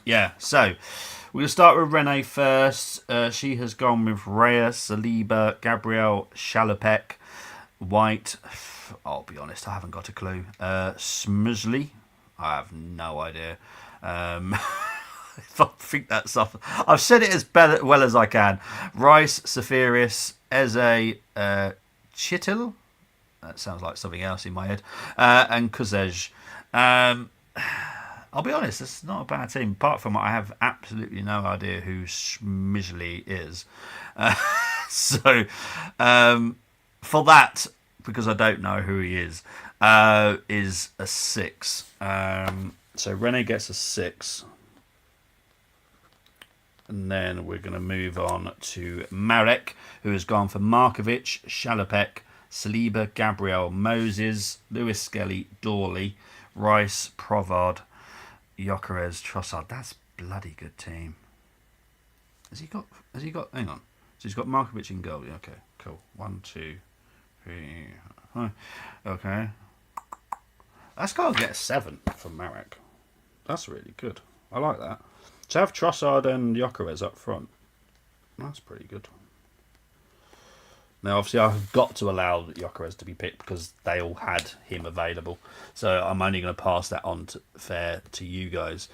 Yeah, so we're gonna start with Renee first. She has gone with Rhea, Saliba, Gabriel, Shalopek, White. I'll be honest, I haven't got a clue. Smuzley, I have no idea. If I think that's off, I've said it as well as I can. Rice, Safiris, Eze, Chittil. That sounds like something else in my head. And Kozej. I'll be honest, it's not a bad team. Apart from I have absolutely no idea who Smizley is. So, for that, because I don't know who he is a 6. So Rene gets a 6. And then we're going to move on to Marek, who has gone for Markovic, Shalopek, Saliba, Gabriel, Moses, Lewis Skelly, Dawley, Rice, Provard, Gyökeres, Trossard. That's a bloody good team. Has he got? Hang on. So he's got Markovic in goal. Yeah, okay, cool. 1, 2, 3. Okay. That's got to get a 7 from Marek. That's really good. I like that. To have Trossard and Gyökeres up front, that's pretty good. Now, obviously, I've got to allow Gyökeres to be picked because they all had him available. So I'm only going to pass that on to you guys.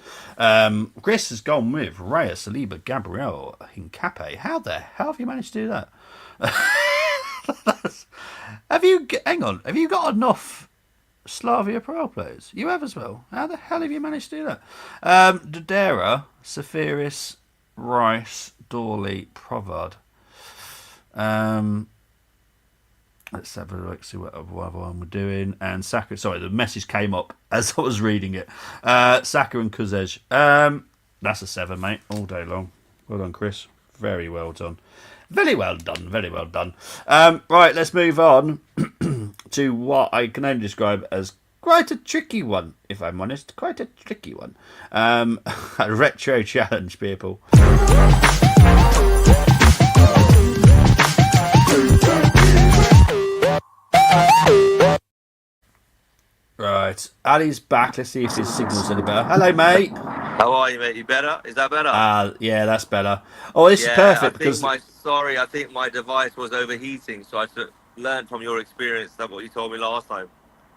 Chris has gone with Raya, Saliba, Gabriel, Hincapié. How the hell have you managed to do that? Hang on, have you got enough Slavia Prague players? You have as well. How the hell have you managed to do that? Dodera, Safiris, Rice, Dawley, Provard. Let's have a look, see what other one we're doing. And Saka, sorry, the message came up as I was reading it. Saka and Kuzej. That's a 7, mate, all day long. Well done, Chris. Very well done. Very well done, very well done. Right, let's move on to what I can only describe as quite a tricky one, if I'm honest. Quite a tricky one. A retro challenge, people. Right, Ali's back. Let's see if his signal's any better. Hello, mate. How are you, mate? You better? Is that better? Yeah, that's better. Oh, this is perfect because I think my device was overheating, so I learned from your experience that what you told me last time.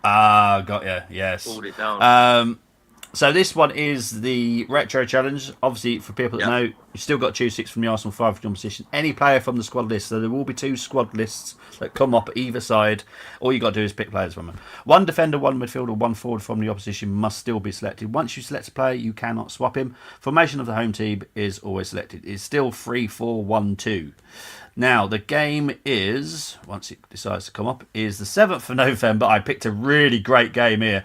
Got you. Yes. Pulled it down. So this one is the retro challenge. Obviously, for people that know, you've still got to choose 6 from the Arsenal 5 position. Any player from the squad list. So there will be 2 squad lists that come up either side. All you got to do is pick players from them. 1 defender, 1 midfielder, 1 forward from the opposition must still be selected. Once you select a player, you cannot swap him. Formation of the home team is always selected. It's still 3-4-1-2. Now, the game is, once it decides to come up, is the 7th of November. I picked a really great game here.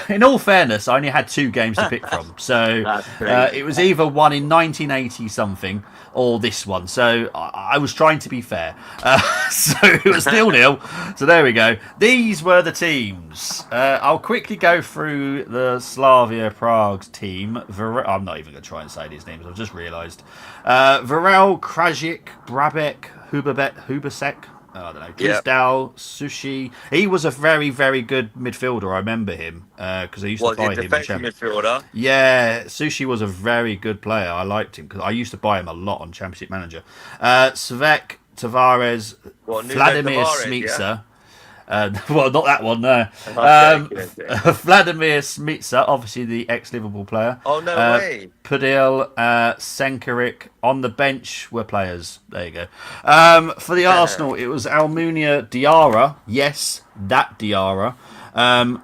In all fairness, I only had 2 games to pick from. So it was either one in 1980-something or this one. So I was trying to be fair. So it was 0-0. So there we go. These were the teams. I'll quickly go through the Slavia Prague team. I'm not even going to try and say these names. I've just realised. Varel, Krajik, Brabek, Hubasek, I don't know, Gisdal, Sushi. He was a very, very good midfielder. I remember him because I used to buy him. Defensive midfielder? Yeah, Sushi was a very good player. I liked him because I used to buy him a lot on Championship Manager. Svek, Tavares, Vladimir Smitsa. Yeah? Well, not that one, no. Vladimir Smitsa, obviously the ex-Liverpool player. Oh, no way. Pudil, Senkarik. On the bench were players. There you go. For the Arsenal, it was Almunia Diarra. Yes, that Diarra.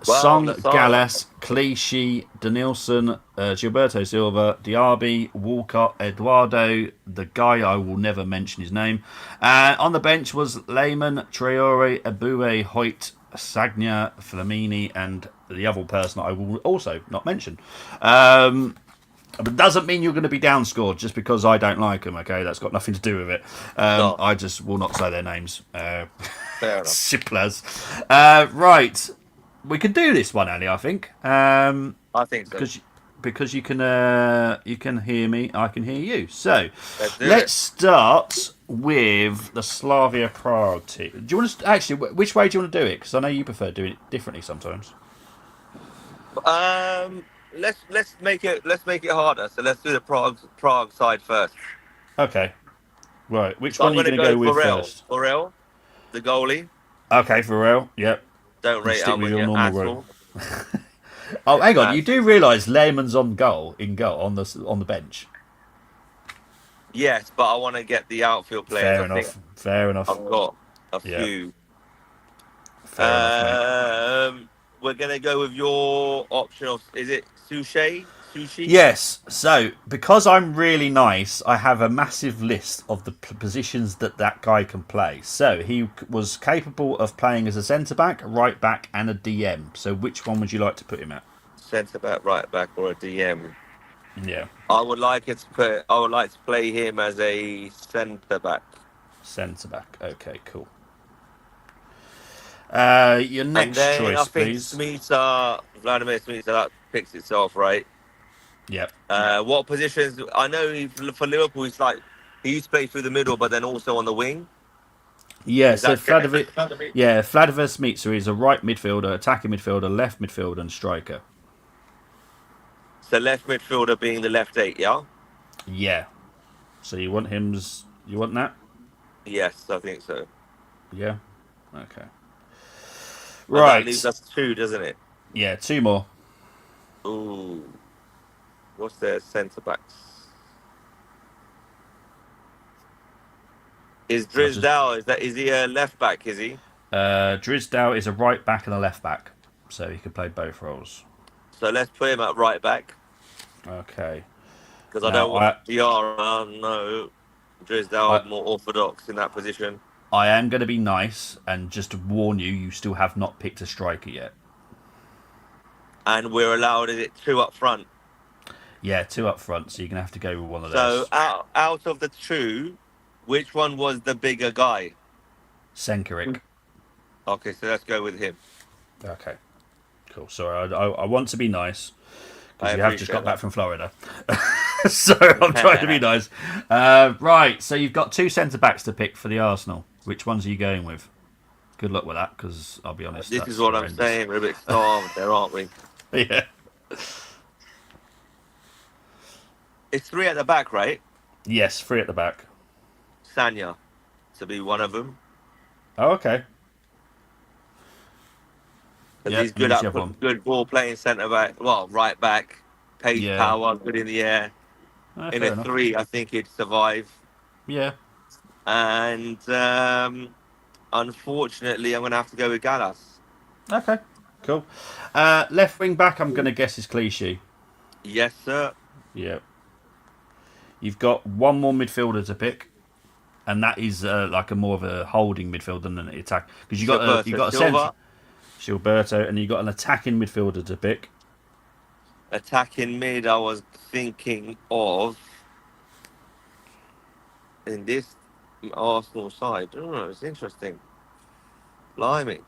Song, Gallas, Clichy, Danielson, Gilberto Silva, Diaby, Walcott, Eduardo, the guy I will never mention his name. On the bench was Lehmann, Traore, Abue, Hoyt, Sagna, Flamini, and the other person I will also not mention. But it doesn't mean you're going to be downscored just because I don't like them, okay? That's got nothing to do with it. No. I just will not say their names. Fair enough. Simple as. Right. We can do this one, Ali, I think. I think so. Because you can hear me, I can hear you. So, let's start with the Slavia Prague team. Do you want to... Actually, which way do you want to do it? Because I know you prefer doing it differently sometimes. Let's make it harder. So let's do the Prague side first. Okay. Right. Which one are you going to go with first? Varel, the goalie. Okay, Varel. Yep. Don't rate Almunia at all. Oh, hang on! You do realise Lehmann's on goal on the bench. Yes, but I want to get the outfield players. Fair enough. I've got a few. Fair enough, we're gonna go with your option of, is it Sushi? Sushi? Yes. So, because I'm really nice, I have a massive list of the positions that guy can play. So, he was capable of playing as a centre back, right back, and a DM. So, which one would you like to put him at? Centre back, right back, or a DM? Yeah, I would like to play him as a centre back. centre back. Okay, cool. Your And next then I choice, think please. Vladimir Smeeta, that picks itself, right? Yep. What positions? I know for Liverpool, he used to play through the middle, but then also on the wing. Yeah, Is so that Vladimir, Vladimir Smica is a right midfielder, attacking midfielder, left midfielder, and striker. so left midfielder being the left eight? Yeah. Yeah. So you want that? Yes, I think so. Yeah. Okay. And that leaves Right. us two, doesn't it? Yeah, two more. Ooh, what's their centre backs? Is So I've just Drisdale? Is he a left back? Is he? Drisdale is a right back and a left back, so he could play both roles. So let's put him at right back Okay. because I Now don't want Diarra. No, Drisdale I more orthodox in that position. I am going to be nice and just to warn you, you still have not picked a striker yet. And we're allowed is it two up front. Yeah, two up front, so you're going to have to go with one of So those. out of the two, which one was the bigger guy? Senkerik. Okay, so let's go with him. Okay. Cool. Sorry, I want to be nice I because you have just got appreciate back that. from Florida. So I'm trying to be nice. Right, so you've got two centre backs to pick for the Arsenal. Which ones are you going with? Good luck with that, because I'll be honest, This is that's what I'm horrendous. saying. We're a bit starved there, aren't we? Yeah. It's three at the back, right? Yes, three at the back. Sanya to be one of them Oh, okay. because Yeah, he's and good who's the at other one? good ball playing centre back. Well, right back, pace, Yeah. power, good in the air. In Fair a enough. three, I think he'd survive. Yeah. And unfortunately, I'm going to have to go with Gallas. Okay. Cool. Left wing back, I'm going to guess is Clichy. Yes, sir. Yeah. You've got one more midfielder to pick, and that is like a more of a holding midfielder than an attack, because you got a sense Silva. Gilberto, and you got an attacking midfielder to pick. Attacking mid, I was thinking of in this Arsenal side. Oh, it's interesting. Blimey.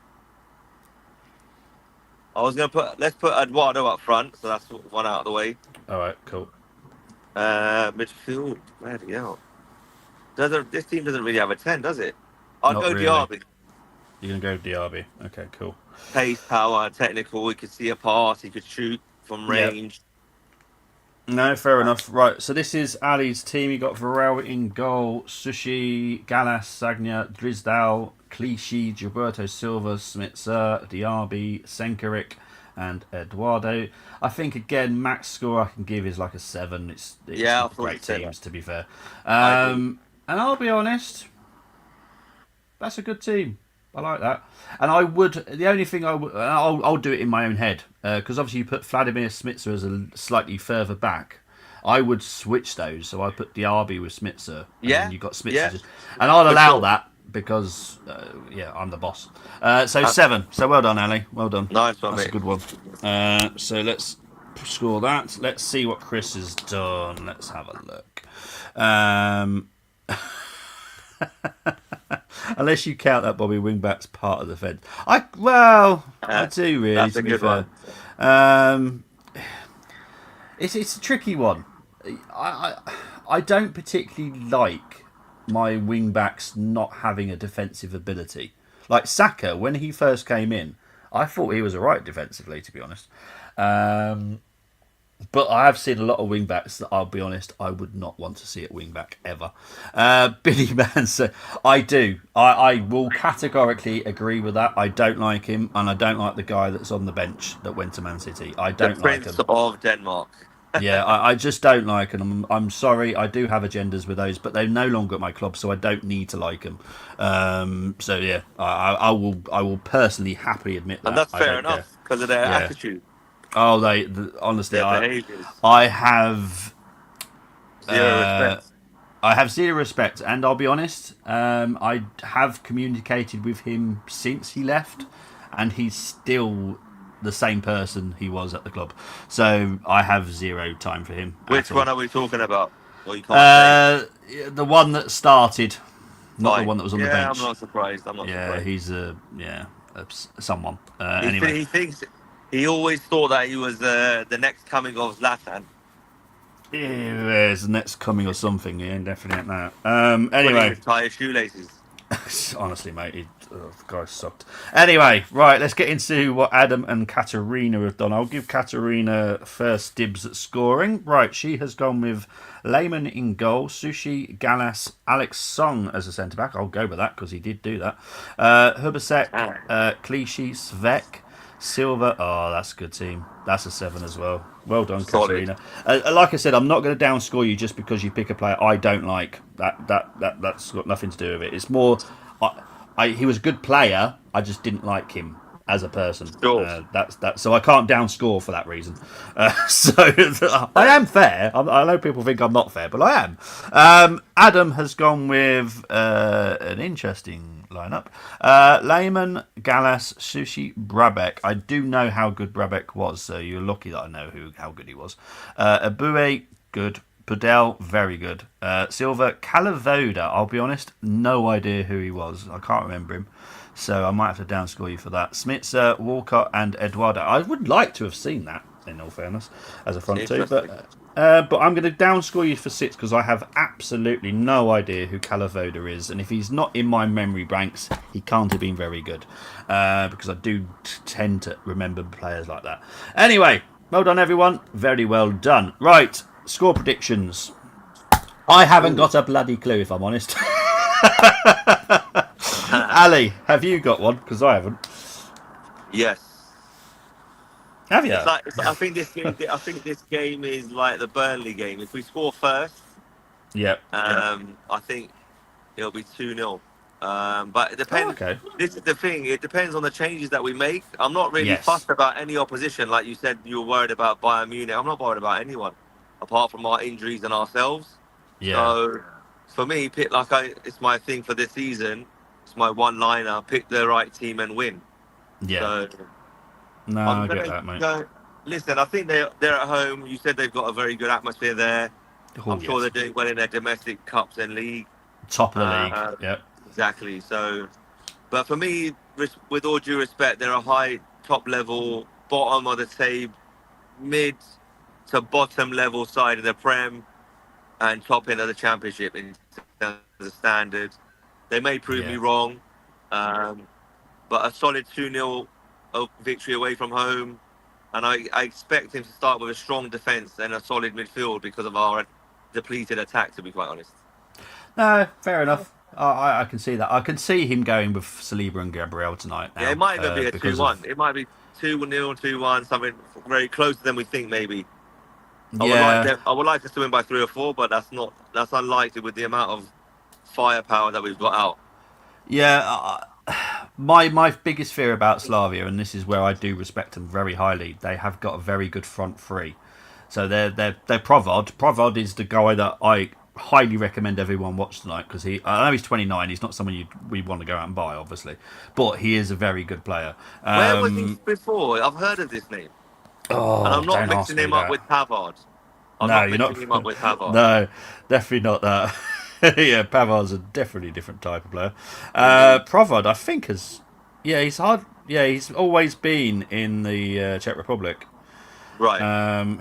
Let's put Eduardo up front, so that's one out of the way. All right, cool. Midfield, bloody hell. This team doesn't really have a 10, does it? I'll Not go really. Diaby. You're gonna go Diaby. Okay, cool. Pace, power, technical. He could see a pass. He could shoot from Yeah. range. No, fair enough. Right, so this is Ali's team. You got Varela in goal, Sushi, Gallas, Sagna, Drisdale, Clichy, Gilberto Silva, Smitzer, Diaby, Senkerik, and Eduardo. I think again, max score I can give is like a 7. It's Yeah, I not thought great you'd say teams to be fair. I agree. And I'll be honest, that's a good team. I like that. And I would. The only thing I'll do it in my own head because obviously you put Vladimir Smitzer as a slightly further back. I would switch those, so I put Diaby with Smitzer, and Yeah, then you got Smitzer, yeah, and I'll for allow sure. that because I'm the boss. So 7. So well done, Ali. Well done. Nice one, That's a mate. good one. So let's score that. Let's see what Chris has done. Let's have a look. Unless you count that Bobby Wingback's part of the fence. I do really. That's To a be good fair, one. it's a tricky one. I don't particularly like my wingbacks not having a defensive ability. Like Saka, when he first came in, I thought he was alright defensively, to be honest. But I have seen a lot of wingbacks that I'll be honest, I would not want to see at wingback ever. Billy Manson, I do. I will categorically agree with that. I don't like him, and I don't like the guy that's on the bench that went to Man City. I The don't like Prince him. of Denmark. Yeah, I just don't like them. I'm sorry, I do have agendas with those, but they're no longer at my club, so I don't need to like them. So yeah, I will personally happily admit that. And that's I fair don't care. enough because of their Yeah. attitude. Oh, honestly, Their behaviours, I have zero uh, respect. I have zero respect, and I'll be honest. I have communicated with him since he left, and he's still the same person he was at the club. So I have zero time for him at Which all. one are we talking about? Well, you can't say. The one that started, not the Fine. one that was on the Yeah, I'm bench. not surprised. I'm not Yeah, surprised. he's someone. He Anyway, he thinks he always thought that he was the next coming of Zlatan. there's the next coming or something. Yeah, definitely at that. Pulling Anyway, his tie shoelaces. honestly, mate, the guy sucked. Anyway, right, let's get into what Adam and Katerina have done. I'll give Katerina first dibs at scoring. Right, she has gone with Lehman in goal, Sushi, Gallas, Alex Song as a centre back. I'll go with that because he did do that. Hubasek, Ah, Clichy, Svek, Silva. Oh, that's a good team. That's a 7 as well. Well done, solid. Katerina. Like I said, I'm not going to downscore you just because you pick a player I don't like. That's got nothing to do with it. It's more, he was a good player. I just didn't like him as a person. Sure. That's that. So I can't downscore for that reason. So I am fair. I know people think I'm not fair, but I am. Adam has gone with an interesting lineup. Lehman, Gallas, Sushi, Brabeck. I do know how good Brabeck was, so you're lucky that I know how good he was. Abue, good. Budell, very good. Silva, Calavoda, I'll be honest, no idea who he was. I can't remember him. So I might have to downscore you for that. Smitzer, Walcott, and Eduardo. I would like to have seen that, in all fairness, as a front two. Interesting. But I'm going to downscore you for 6 because I have absolutely no idea who Calavoda is. And if he's not in my memory banks, he can't have been very good. Because I do tend to remember players like that. Anyway, well done, everyone. Very well done. Right, score predictions. I haven't Ooh. got a bloody clue, if I'm honest. Ali, have you got one? Because I haven't. Yes. Have you? I think this game. I think this game is like the Burnley game. If we score first, Yep. I think it'll be 2-0. But it Oh, depends. okay. This is the thing. It depends on the changes that we make. I'm not really Yes. fussed about any opposition. Like you said, you were worried about Bayern Munich. I'm not worried about anyone apart from our injuries and ourselves. Yeah. So for me, it's my thing for this season. It's my one-liner: pick the right team and win. Yeah. So No, I'm I get gonna that, mate. go. Listen, I think they're at home. You said they've got a very good atmosphere there. Oh, I'm sure they're yes. doing well in their domestic cups and league. Top of the league. Uh, Yep. exactly. So, but for me, with all due respect, they're a high top level, bottom of the table, mid to bottom level side of the Prem, and top end of the Championship in terms of standard. They may prove me Yeah. wrong, um, but a solid 2-0 victory away from home. And I expect him to start with a strong defence and a solid midfield because of our depleted attack, to be quite honest. No, fair enough. I can see that. I can see him going with Saliba and Gabriel tonight Yeah, it now might even be a because 2-1. of It might be 2-0, 2-1, something very closer than we think, maybe. yeah, I would like us to win by 3 or 4, but that's unlikely with the amount of firepower that we've got out. yeah. My biggest fear about Slavia, and this is where I do respect them very highly. They have got a very good front three. So they're Provod. Provod is the guy that I highly recommend everyone watch tonight because I know he's 29. He's not someone we want to go out and buy, obviously, but he is a very good player. Where was he before? I've heard of this name. And Oh, I'm not don't ask mixing me him up that. with Pavard. I'm No, not you're mixing not. him up with Pavard. No, definitely not that. Yeah, Pavard's a definitely different type of player. Indeed. Provod, I think, has. Yeah, he's hard. Yeah, he's always been in the Czech Republic. Right.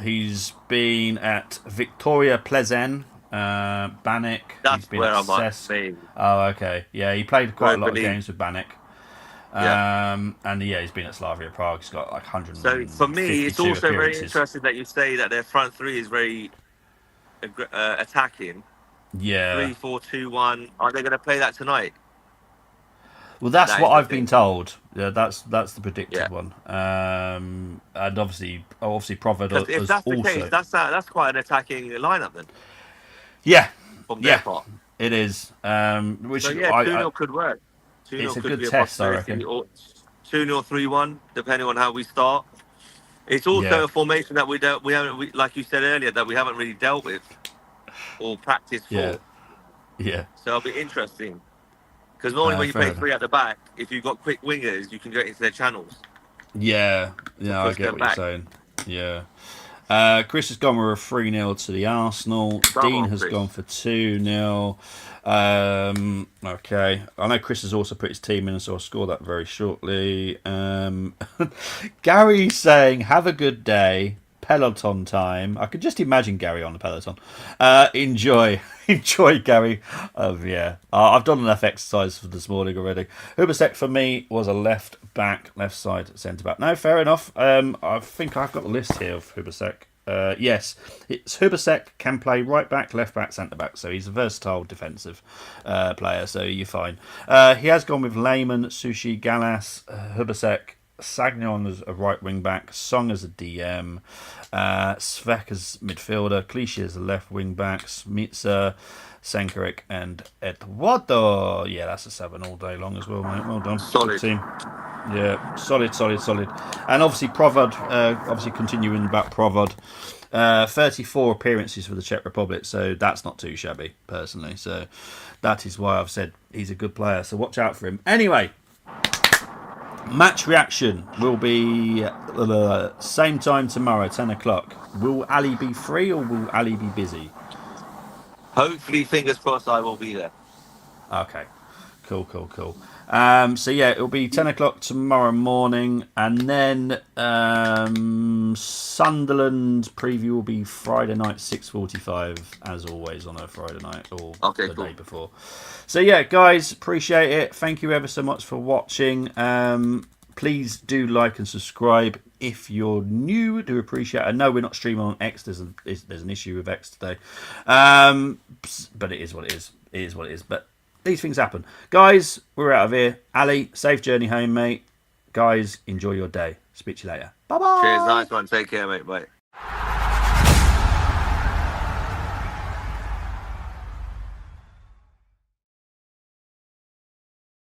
He's been at Victoria Plezen, Banek. He's That's been where at I might Cesc. be. Oh, okay. Yeah, he played quite a Europa lot of League. games with Banek. Yeah. And yeah, he's been at Slavia Prague. He's got like So for me, it's 152 also very appearances. interesting that you say that their front three is very attacking. Yeah. 3-4-2-1. Are they going to play that tonight? Well, that's That what is the I've been thing. told. Yeah, that's the Yeah. predicted one. And obviously, Because Provid if has that's the case, also. that's quite an attacking lineup then Yeah, from their yeah, part. it is. So Which yeah, 2-0 could work. 2-0 it's a could good be a test, I possibility, reckon. or 2-0, 3-1, depending on how we start. It's also Yeah, a formation that like you said earlier, that we haven't really dealt with or practiced yeah, for. yeah. So it'll be interesting. Because normally when you Fair play enough. three at the back, if you've got quick wingers, you can get into their channels Yeah, to yeah, I push get them what you're back. saying. Yeah. Chris has gone with a 3-0 to the Arsenal. Come Dean on, has gone Chris. for 2-0. Okay. I know Chris has also put his team in, so I'll score that very shortly. Gary's saying, have a good day. Peloton time. I could just imagine Gary on the Peloton. Enjoy. Enjoy, Gary. Yeah. I've done enough exercise for this morning already. Hubasek for me was a left back, left side centre back. No, fair enough. I think I've got the list here of Hubasek. Yes, it's Hubasek can play right back, left back, centre back. So he's a versatile defensive player. So you're fine. He has gone with Lehmann, Sushi, Gallas, Hubasek, Sagnon as a right wing back, Song as a DM, Svek as midfielder, Clichy as a left wing back, Smitsa, Senkarik, and Eduardo. Yeah, that's a 7 all day long as well, mate. Well done. Good Solid. team. Yeah, solid, solid, solid. And obviously, Provod, obviously continuing about Provod. 34 appearances for the Czech Republic, so that's not too shabby, personally. So that is why I've said he's a good player, so watch out for him. Anyway, match reaction will be same time tomorrow, 10 o'clock. Will Ali be free or will Ali be busy? Hopefully, fingers crossed, I will be there. Okay, cool, cool, cool. So yeah, it'll be 10 o'clock tomorrow morning, and then Sunderland preview will be Friday night 6:45, as always on a Friday night or Okay, the cool. day before. So yeah, guys, appreciate it. Thank you ever so much for watching. Please do like and subscribe if you're new. Do appreciate it. I know we're not streaming on X. There's an issue with X today, but it is what it is. It is what it is. But these things happen. Guys, we're out of here. Ali, safe journey home, mate. Guys, enjoy your day. Speak to you later. Bye Cheers, bye. nice one. Take care, mate. Bye.